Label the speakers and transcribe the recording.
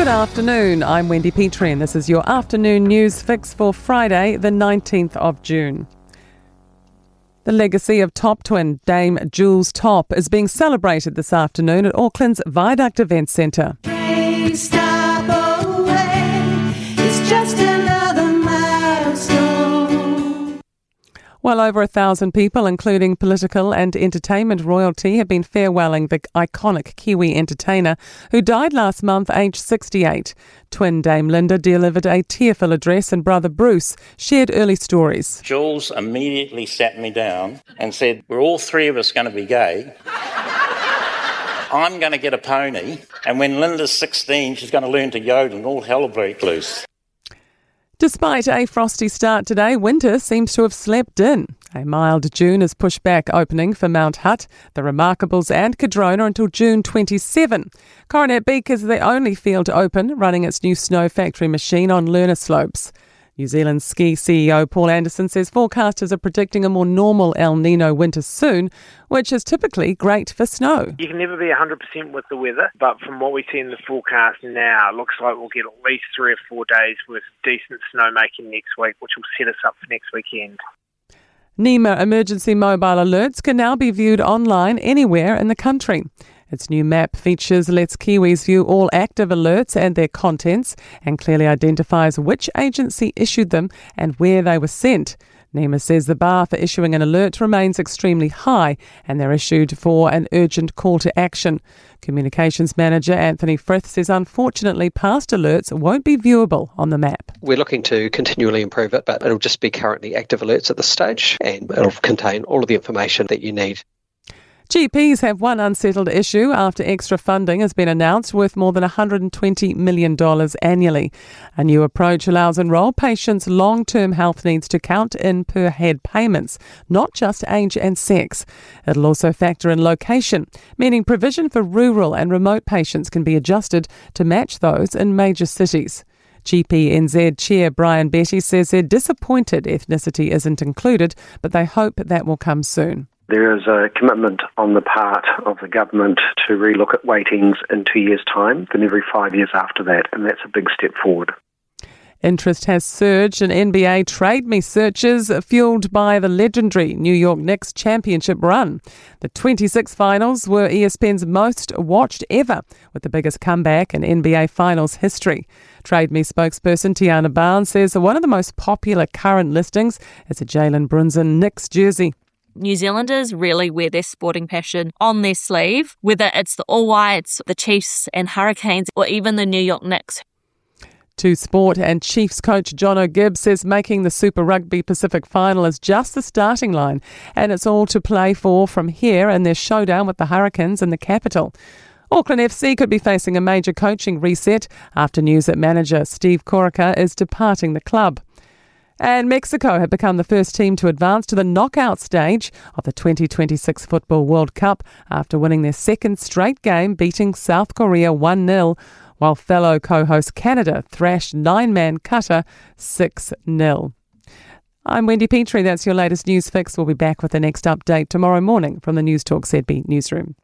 Speaker 1: Good afternoon, I'm Wendy Petrie and this is your afternoon news fix for Friday, the 19th of June. The legacy of top twin Dame Jules Top is being celebrated this afternoon at Auckland's Viaduct Event Centre.
Speaker 2: Hey, stop away. It's just another milestone.
Speaker 1: Well over 1,000 people, including political and entertainment royalty, have been farewelling the iconic Kiwi entertainer who died last month aged 68. Twin Dame Linda delivered a tearful address and brother Bruce shared early stories.
Speaker 3: Jules immediately sat me down and said, "We're all three of us going to be gay. I'm going to get a pony, and when Linda's 16, she's going to learn to yodel and all hell will break loose."
Speaker 1: Despite a frosty start today, winter seems to have slept in. A mild June has pushed back opening for Mount Hutt, the Remarkables and Cardrona until June 27. Coronet Beak is the only field open, running its new snow factory machine on learner slopes. New Zealand ski CEO Paul Anderson says forecasters are predicting a more normal El Nino winter soon, which is typically great for snow.
Speaker 4: You can never be 100% with the weather, but from what we see in the forecast now, it looks like we'll get at least 3 or 4 days with decent snowmaking next week, which will set us up for next weekend.
Speaker 1: NEMA emergency mobile alerts can now be viewed online anywhere in the country. Its new map features lets Kiwis view all active alerts and their contents and clearly identifies which agency issued them and where they were sent. NEMA says the bar for issuing an alert remains extremely high and they're issued for an urgent call to action. Communications Manager Anthony Frith says unfortunately past alerts won't be viewable on the map.
Speaker 5: We're looking to continually improve it, but it'll just be currently active alerts at this stage and it'll contain all of the information that you need.
Speaker 1: GPs have one unsettled issue after extra funding has been announced worth more than $120 million annually. A new approach allows enrolled patients' long-term health needs to count in per head payments, not just age and sex. It'll also factor in location, meaning provision for rural and remote patients can be adjusted to match those in major cities. GPNZ Chair Brian Betty says they're disappointed ethnicity isn't included, but they hope that will come soon.
Speaker 6: There is a commitment on the part of the government to relook at weightings in 2 years' time, then every 5 years after that, and that's a big step forward.
Speaker 1: Interest has surged in NBA Trade Me searches fueled by the legendary New York Knicks championship run. The 26 finals were ESPN's most watched ever, with the biggest comeback in NBA Finals history. Trade Me spokesperson Tiana Barnes says one of the most popular current listings is a Jalen Brunson Knicks jersey.
Speaker 7: New Zealanders really wear their sporting passion on their sleeve, whether it's the All Whites, the Chiefs and Hurricanes, or even the New York Knicks.
Speaker 1: To Sport and Chiefs coach John O'Gibb says making the Super Rugby Pacific final is just the starting line, and it's all to play for from here in their showdown with the Hurricanes in the capital. Auckland FC could be facing a major coaching reset after news that manager Steve Corica is departing the club. And Mexico have become the first team to advance to the knockout stage of the 2026 Football World Cup after winning their second straight game, beating South Korea 1-0, while fellow co-host Canada thrashed 9-man Qatar 6-0. I'm Wendy Petrie. That's your latest news fix. We'll be back with the next update tomorrow morning from the Newstalk ZB newsroom.